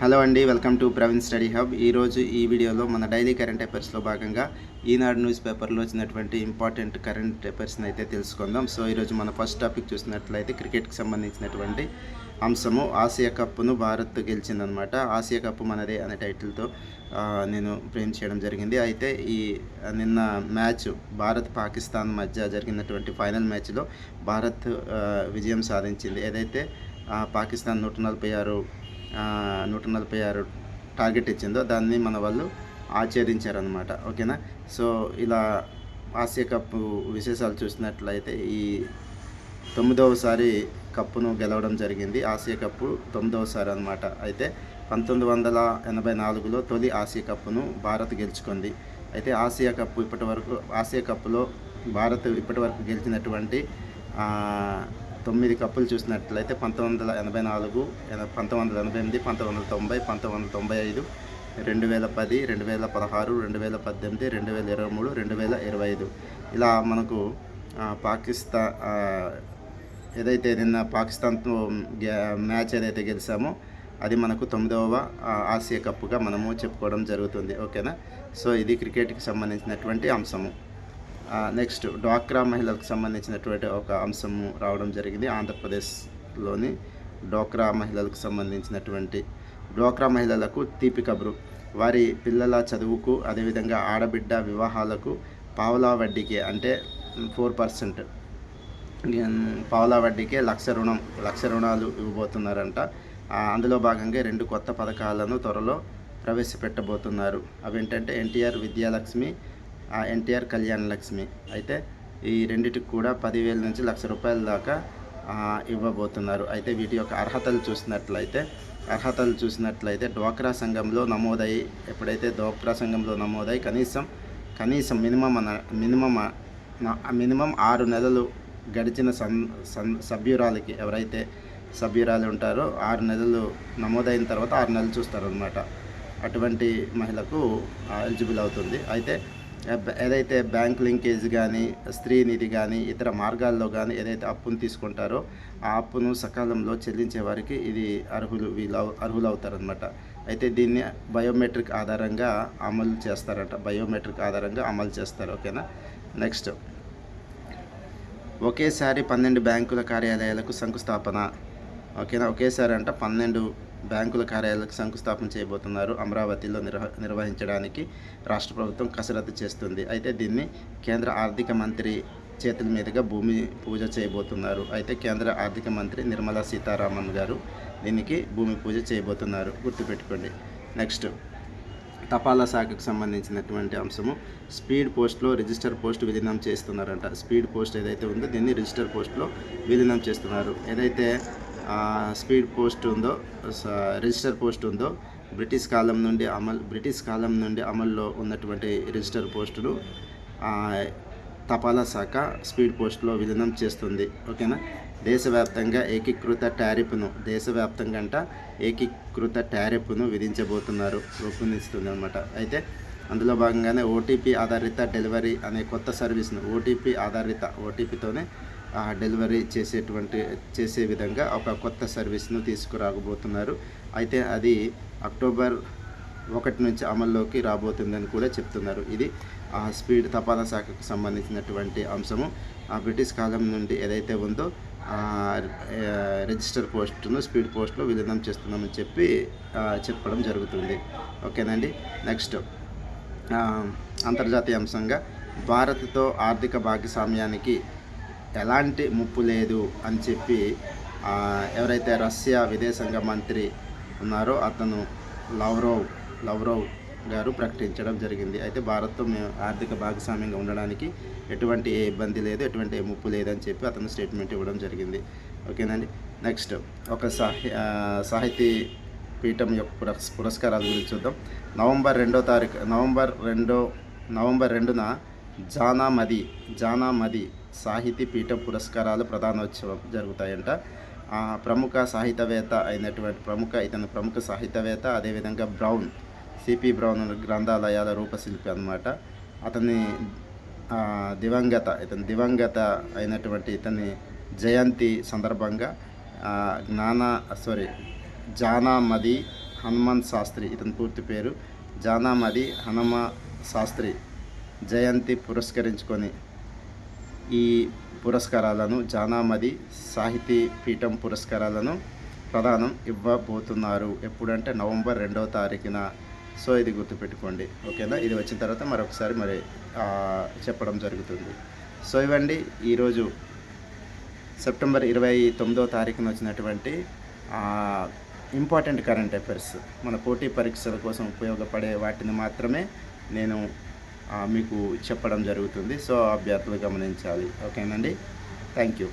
Hello అండి, welcome to Praveen study hub. ఈరోజు ఈ వీడియోలో మన డైలీ కరెంట్ అఫైర్స్లో భాగంగా ఈనాడు న్యూస్ పేపర్లో వచ్చినటువంటి ఇంపార్టెంట్ కరెంట్ అఫైర్స్ని అయితే తెలుసుకుందాం. సో ఈరోజు మన ఫస్ట్ టాపిక్ చూసినట్లయితే క్రికెట్కి సంబంధించినటువంటి అంశము. ఆసియా కప్ను భారత్ గెలిచిందనమాట. ఆసియా కప్ మనదే అనే టైటిల్తో నేను ఫ్రేమ్ చేయడం జరిగింది. అయితే ఈ నిన్న మ్యాచ్ భారత్ పాకిస్తాన్ మధ్య జరిగినటువంటి ఫైనల్ మ్యాచ్లో భారత్ విజయం సాధించింది. ఏదైతే పాకిస్తాన్ 146 టార్గెట్ ఇచ్చిందో దాన్ని మన వాళ్ళు ఆచరించారనమాట. ఓకేనా. సో ఇలా ఆసియా కప్ విశేషాలు చూసినట్లయితే ఈ 9వసారి కప్పును గెలవడం జరిగింది. ఆసియా కప్పు 9వసారి అనమాట. అయితే 1984లో తొలి ఆసియా కప్పును భారత్ గెలుచుకుంది. అయితే ఆసియా కప్పులో భారత్ ఇప్పటివరకు గెలిచినటువంటి 9 కప్పులు చూసినట్లయితే 1984, 1988, 1990, 1995, 2010, 2016, 2018, 2023, 2025 ఇలా మనకు ఏదైతే నిన్న పాకిస్తాన్తో మ్యాచ్ ఏదైతే గెలిచామో అది మనకు 9వ ఆసియా కప్పుగా మనము చెప్పుకోవడం జరుగుతుంది. ఓకేనా. సో ఇది క్రికెట్కి సంబంధించినటువంటి అంశము. నెక్స్ట్ డ్వాక్రా మహిళలకు సంబంధించినటువంటి ఒక అంశము రావడం జరిగింది. ఆంధ్రప్రదేశ్లోని డ్వాక్రా మహిళలకు సంబంధించినటువంటి డ్వాక్రా మహిళలకు తీపి కబురు. వారి పిల్లల చదువుకు, అదేవిధంగా ఆడబిడ్డ వివాహాలకు పావలా వడ్డీకి అంటే 4% పావలా వడ్డీకే లక్ష రుణాలు ఇవ్వబోతున్నారంట. అందులో భాగంగా 2 కొత్త పథకాలను త్వరలో ప్రవేశపెట్టబోతున్నారు. అవేంటంటే ఎన్టీఆర్ విద్యాలక్ష్మి, ఎన్టీఆర్ కళ్యాణ లక్ష్మి. అయితే ఈ రెండిటికి కూడా 10,000 నుంచి ₹1,00,000 దాకా ఇవ్వబోతున్నారు. అయితే వీటి యొక్క అర్హతలు చూసినట్లయితే డ్వాక్రా సంఘంలో నమోదై కనీసం మినిమం 6 నెలలు గడిచిన సభ్యురాలకి, ఎవరైతే సభ్యురాలు ఉంటారో 6 నెలలు నమోదైన తర్వాత 6 నెలలు చూస్తారనమాట. అటువంటి మహిళకు ఎలిజిబుల్ అవుతుంది. అయితే ఏదైతే బ్యాంక్ లింకేజ్ కానీ, స్త్రీ నిధి కానీ, ఇతర మార్గాల్లో కానీ ఏదైతే అప్పును తీసుకుంటారో ఆ అప్పును సకాలంలో చెల్లించే వారికి ఇది అర్హులు అవుతారనమాట. అయితే దీన్ని బయోమెట్రిక్ ఆధారంగా అమలు చేస్తారు. ఓకేనా. నెక్స్ట్ ఒకేసారి 12 బ్యాంకుల కార్యాలయాలకు శంకుస్థాపన. ఓకేనా. ఒకేసారి 12 బ్యాంకుల కార్యాలయాలకు శంకుస్థాపన చేయబోతున్నారు. అమరావతిలో నిర్వహించడానికి రాష్ట్ర ప్రభుత్వం కసరత్తు చేస్తుంది. అయితే దీన్ని కేంద్ర ఆర్థిక మంత్రి చేతుల మీదుగా భూమి పూజ చేయబోతున్నారు. అయితే కేంద్ర ఆర్థిక మంత్రి నిర్మలా సీతారామన్ గారు దీనికి భూమి పూజ చేయబోతున్నారు, గుర్తుపెట్టుకోండి. నెక్స్ట్ తపాలా శాఖకు సంబంధించినటువంటి అంశము. స్పీడ్ పోస్ట్లో రిజిస్టర్ పోస్ట్ విలీనం చేస్తున్నారంట. స్పీడ్ పోస్ట్ ఏదైతే ఉందో దీన్ని రిజిస్టర్ పోస్ట్లో విలీనం చేస్తున్నారు. ఏదైతే రిజిస్టర్ పోస్ట్ ఉందో బ్రిటిష్ కాలం నుండి అమల్లో ఉన్నటువంటి రిజిస్టర్ పోస్టును తపాలా శాఖ స్పీడ్ పోస్ట్లో విలీనం చేస్తుంది. ఓకేనా. దేశవ్యాప్తంగా ఏకీకృత టారిఫ్ను రూపొందిస్తుంది అనమాట. అయితే అందులో భాగంగానే ఓటీపీ ఆధారిత డెలివరీ అనే కొత్త సర్వీస్ను ఓటీపీతోనే డెలివరీ చేసే విధంగా ఒక కొత్త సర్వీస్ను తీసుకురాబోతున్నారు. అయితే అది అక్టోబర్ 1 నుంచి అమల్లోకి రాబోతుందని కూడా చెప్తున్నారు. ఇది స్పీడ్ తపాలా శాఖకు సంబంధించినటువంటి అంశము. బ్రిటిష్ కాలం నుండి ఏదైతే ఉందో రిజిస్టర్ పోస్టును స్పీడ్ పోస్ట్లో విలీనం చేస్తున్నామని చెప్పడం జరుగుతుంది. ఓకేనండి. నెక్స్ట్ అంతర్జాతీయ అంశంగా భారత్తో ఆర్థిక భాగస్వామ్యానికి ఎలాంటి ముప్పు లేదు అని చెప్పి ఎవరైతే రష్యా విదేశాంగ మంత్రి ఉన్నారో అతను లవ్రోవ్ గారు ప్రకటించడం జరిగింది. అయితే భారత్తో మేము ఆర్థిక భాగస్వామ్యంగా ఉండడానికి ఎటువంటి ఇబ్బంది లేదు, ఎటువంటి ముప్పు లేదని చెప్పి అతను స్టేట్మెంట్ ఇవ్వడం జరిగింది. ఓకేనండి. నెక్స్ట్ ఒక సాహితీ పీఠం యొక్క పురస్కారాల గురించి చూద్దాం. నవంబర్ 2న జానామది సాహితీ పీఠం పురస్కారాల ప్రధానోత్సవం జరుగుతాయంట. ప్రముఖ సాహిత్యవేత్త అదేవిధంగా సిపి బ్రౌన్ గ్రంథాలయాల రూపశిల్పి అన్నమాట. దివంగత అయినటువంటి ఇతని జయంతి సందర్భంగా జానామది హనుమాన్ శాస్త్రి, ఇతని పూర్తి పేరు జానామది హనుమ శాస్త్రి జయంతి పురస్కరించుకొని ఈ పురస్కారాలను జానామది సాహితీ పీఠం పురస్కారాలను ప్రదానం ఇవ్వబోతున్నారు. ఎప్పుడంటే నవంబర్ 2వ తారీఖున. సో ఇది గుర్తుపెట్టుకోండి, ఓకేనా. ఇది వచ్చిన తర్వాత మరొకసారి చెప్పడం జరుగుతుంది. సో ఇవ్వండి ఈరోజు సెప్టెంబర్ 29వ తారీఖున వచ్చినటువంటి ఇంపార్టెంట్ కరెంట్ అఫైర్స్, మన పోటీ పరీక్షల కోసం ఉపయోగపడే వాటిని మాత్రమే నేను మీకు చెప్పడం జరుగుతుంది. సో అభ్యర్థులు గమనించాలి, ఓకేనండి. Thank you.